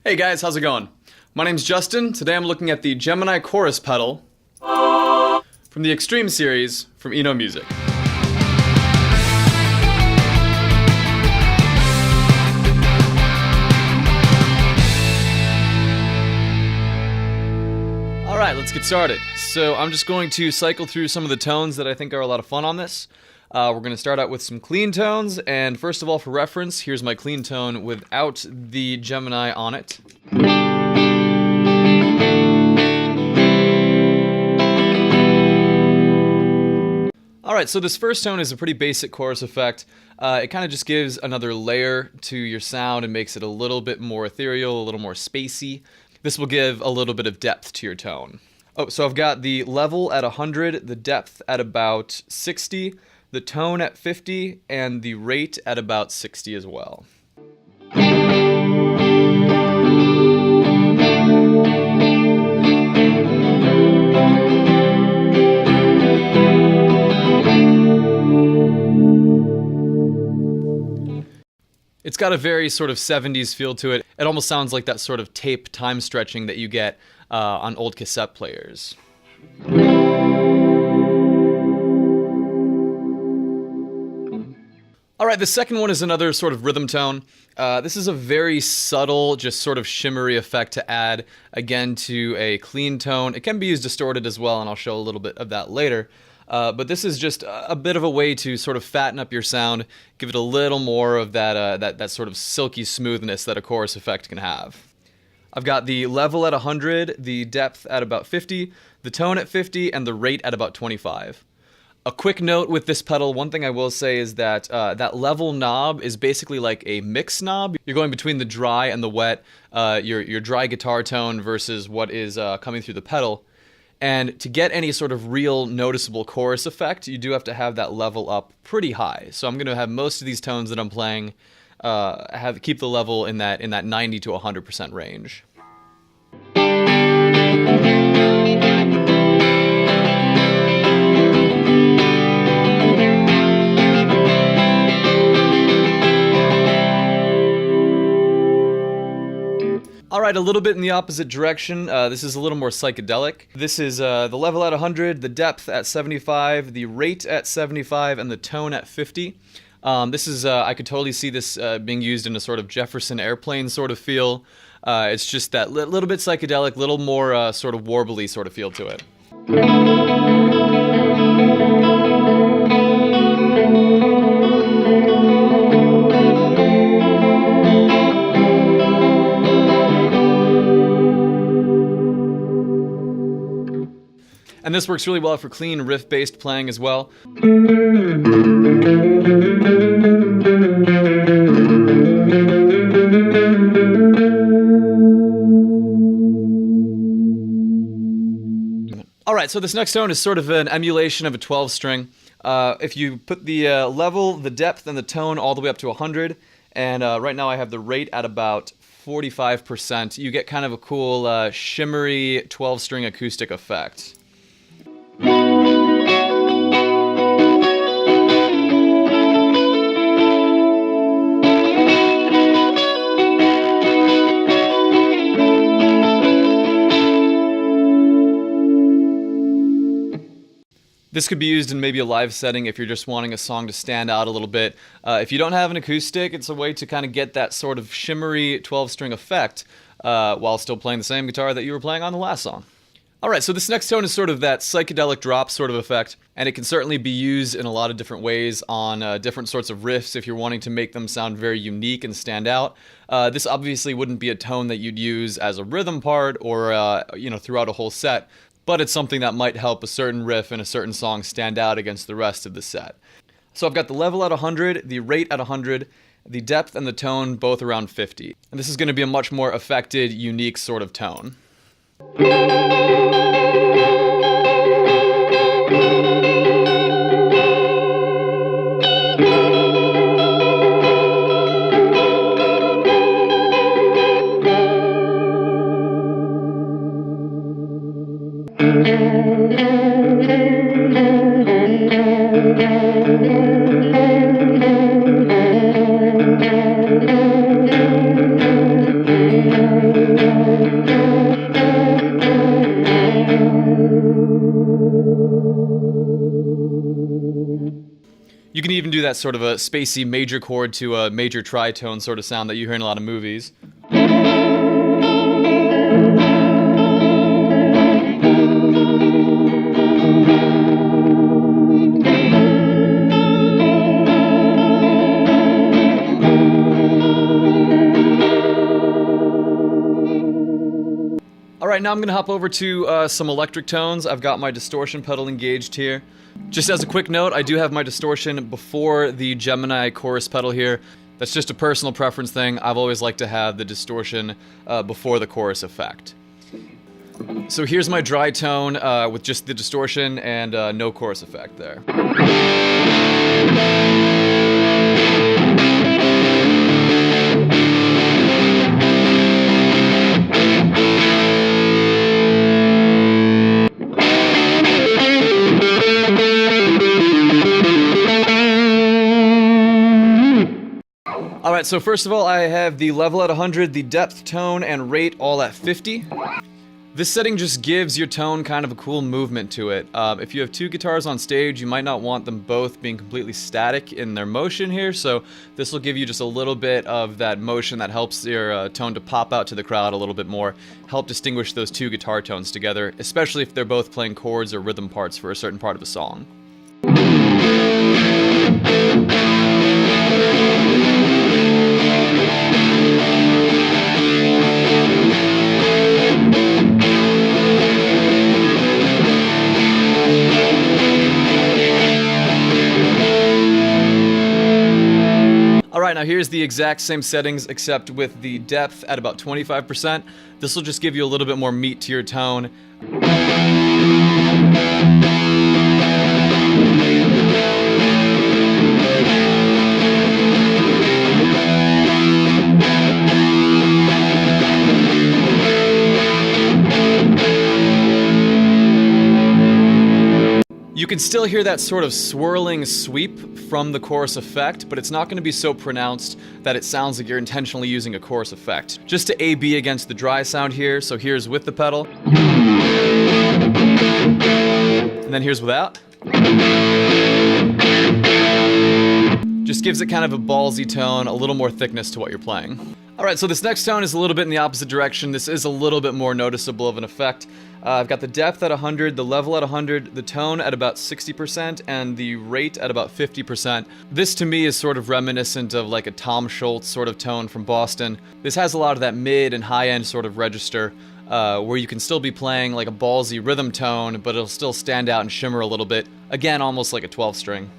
Hey guys, how's it going? My name's Justin. Today I'm looking at the Gemini Chorus Pedal from the Extreme series from ENO Music. Alright, let's get started. So I'm just going to cycle through some of the tones that I think are a lot of fun on this. We're going to start out with some clean tones, and first of all, for reference, here's my clean tone without the Gemini on it. Alright, so this first tone is a pretty basic chorus effect. It kind of just gives another layer to your sound and makes it a little bit more ethereal, a little more spacey. This will give a little bit of depth to your tone. Oh, so I've got the level at 100, the depth at about 60, the tone at 50, and the rate at about 60 as well. It's got a very sort of 70s feel to it. It almost sounds like that sort of tape time stretching that you get on old cassette players. Alright, the second one is another sort of rhythm tone. This is a very subtle, just sort of shimmery effect to add, again, to a clean tone. It can be used distorted as well, and I'll show a little bit of that later. But this is just a bit of a way to sort of fatten up your sound, give it a little more of that sort of silky smoothness that a chorus effect can have. I've got the level at 100, the depth at about 50, the tone at 50, and the rate at about 25. A quick note with this pedal, one thing I will say is that that level knob is basically like a mix knob. You're going between the dry and the wet, your dry guitar tone versus what is coming through the pedal. And to get any sort of real noticeable chorus effect, you do have to have that level up pretty high. So I'm going to have most of these tones that I'm playing keep the level in that 90 to 100% range. Alright, a little bit in the opposite direction. This is a little more psychedelic. This is the level at 100, the depth at 75, the rate at 75, and the tone at 50. This is, I could totally see this being used in a sort of Jefferson Airplane sort of feel. It's just that little bit psychedelic, little more sort of warbly sort of feel to it. And this works really well for clean riff-based playing as well. Alright, so this next tone is sort of an emulation of a 12 string. If you put the level, the depth, and the tone all the way up to 100, and right now I have the rate at about 45%, you get kind of a cool shimmery 12 string acoustic effect. This could be used in maybe a live setting if you're just wanting a song to stand out a little bit. If you don't have an acoustic, it's a way to kind of get that sort of shimmery 12-string effect while still playing the same guitar that you were playing on the last song. Alright, so this next tone is sort of that psychedelic drop sort of effect, and it can certainly be used in a lot of different ways on different sorts of riffs if you're wanting to make them sound very unique and stand out. This obviously wouldn't be a tone that you'd use as a rhythm part or throughout a whole set, but it's something that might help a certain riff in a certain song stand out against the rest of the set. So I've got the level at 100, the rate at 100, the depth and the tone both around 50. And this is going to be a much more affected, unique sort of tone. can even do that sort of a spacey major chord to a major tritone sort of sound that you hear in a lot of movies. Alright, now I'm going to hop over to some electric tones. I've got my distortion pedal engaged here. Just as a quick note, I do have my distortion before the Gemini Chorus Pedal here. That's just a personal preference thing. I've always liked to have the distortion before the chorus effect. So here's my dry tone with just the distortion and no chorus effect there. Alright, so first of all, I have the level at 100, the depth, tone, and rate all at 50. This setting just gives your tone kind of a cool movement to it. If you have two guitars on stage, you might not want them both being completely static in their motion here, so this will give you just a little bit of that motion that helps your tone to pop out to the crowd a little bit more, help distinguish those two guitar tones together, especially if they're both playing chords or rhythm parts for a certain part of a song. Alright, now here's the exact same settings except with the depth at about 25%. This will just give you a little bit more meat to your tone. You can still hear that sort of swirling sweep from the chorus effect, but it's not going to be so pronounced that it sounds like you're intentionally using a chorus effect. Just to A-B against the dry sound here, so here's with the pedal. And then here's without. Just gives it kind of a ballsy tone, a little more thickness to what you're playing. Alright, so this next tone is a little bit in the opposite direction. This is a little bit more noticeable of an effect. I've got the depth at 100, the level at 100, the tone at about 60%, and the rate at about 50%. This to me is sort of reminiscent of like a Tom Scholz sort of tone from Boston. This has a lot of that mid and high end sort of register, where you can still be playing like a ballsy rhythm tone, but it'll still stand out and shimmer a little bit. Again, almost like a 12 string.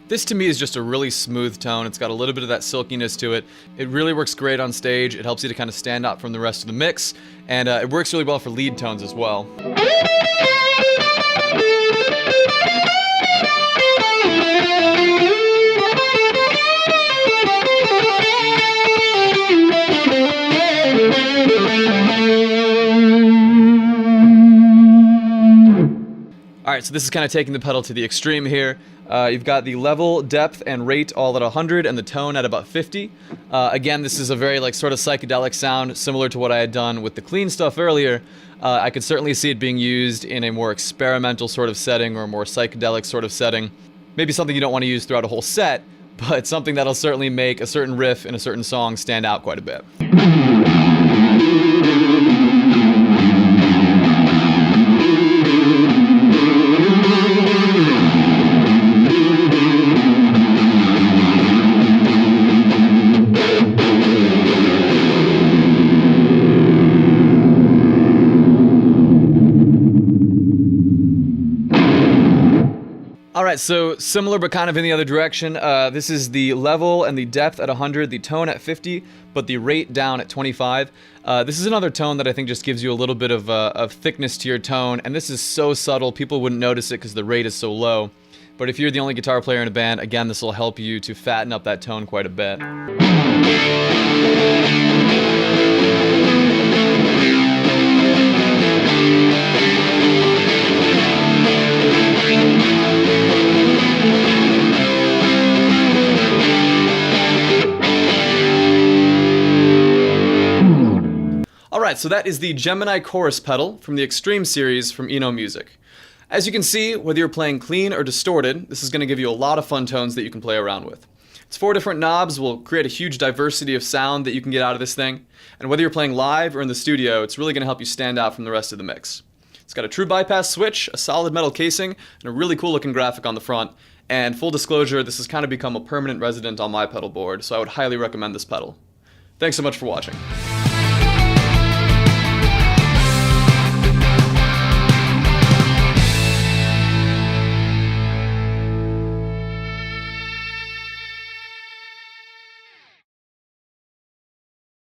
This to me is just a really smooth tone. It's got a little bit of that silkiness to it. It really works great on stage. It helps you to kind of stand out from the rest of the mix, and it works really well for lead tones as well. Alright, so this is kind of taking the pedal to the extreme here. You've got the level, depth, and rate all at 100, and the tone at about 50. Again, this is a very like sort of psychedelic sound, similar to what I had done with the clean stuff earlier. I could certainly see it being used in a more experimental sort of setting or a more psychedelic sort of setting. Maybe something you don't want to use throughout a whole set, but something that'll certainly make a certain riff in a certain song stand out quite a bit. Alright, so similar but kind of in the other direction. This is the level and the depth at 100, the tone at 50, but the rate down at 25. This is another tone that I think just gives you a little bit of thickness to your tone, and this is so subtle, people wouldn't notice it because the rate is so low. But if you're the only guitar player in a band, again, this will help you to fatten up that tone quite a bit. so that is the Gemini Chorus Pedal from the Extreme series from ENO Music. As you can see, whether you're playing clean or distorted, this is going to give you a lot of fun tones that you can play around with. Its 4 different knobs will create a huge diversity of sound that you can get out of this thing, and whether you're playing live or in the studio, it's really going to help you stand out from the rest of the mix. It's got a true bypass switch, a solid metal casing, and a really cool looking graphic on the front, and full disclosure, this has kind of become a permanent resident on my pedal board, so I would highly recommend this pedal. Thanks so much for watching.